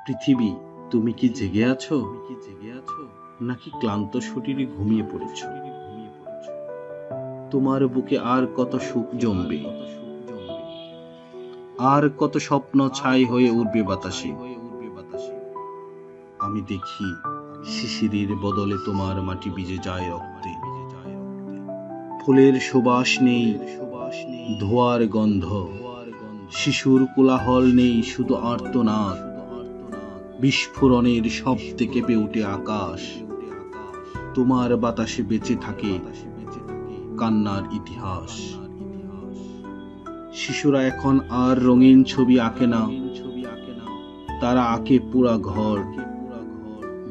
পৃথিবী, তুমি কি জেগে আছো নাকি ক্লান্ত শরীরে ঘুমিয়ে পড়েছ? তোমার বুকে আর কত সুখ জমবে, আর কত স্বপ্ন ছাই হয়ে উঠবে বাতাসে। আমি দেখি শিশিরের বদলে তোমার মাটি ভিজে যায় রক্তে। ফুলের সুবাস নেই, ধোঁয়ার গন্ধ, শিশুর কোলাহল নেই, শুধু আর্তনাদ। বিস্ফোরণের শব্দে কেঁপে ওঠে আকাশ। তোমার বাতাসে বেঁচে থাকে কান্নার ইতিহাস। শিশুরা এখন আর রঙিন ছবি আঁকে না, তারা আঁকে পুরা ঘর,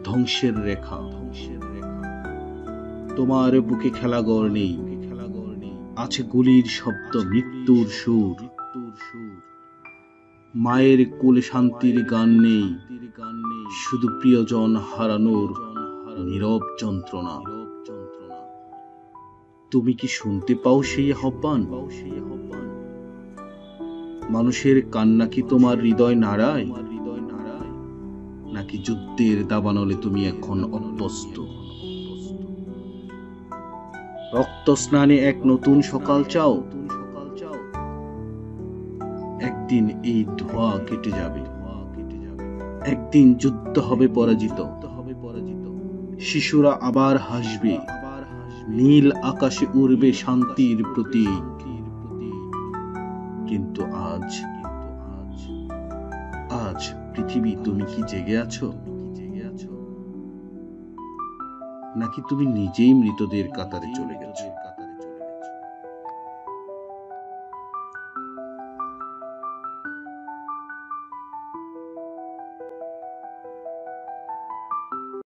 ধ্বংসের রেখা। তোমার বুকে খেলাঘর নেই, আছে গুলির শব্দ, মৃত্যুর সুর। মায়ের কোলে শান্তির গান নেই, শুধু প্রিয়জন হারানোর নীরব যন্ত্রণা। তুমি কি শুনতে পাও সেই আহ্বান? মানুষের কান্না কি তোমার হৃদয় নাড়ায়, নাকি যুদ্ধের দাবানলে তুমি এখন অভ্যস্ত? রক্ত স্নানে এক নতুন সকাল চাও? একদিন এই ধোঁয়া কেটে যাবে, একদিন যুদ্ধ হবে পরাজিত। শিশুরা আবার হাসবে, নীল আকাশে উড়বে শান্তির প্রতীক। কিন্তু আজ পৃথিবী, তুমি কি জেগে আছো নাকি তুমি নিজেই মৃতদের কাতারে চলে গেছো?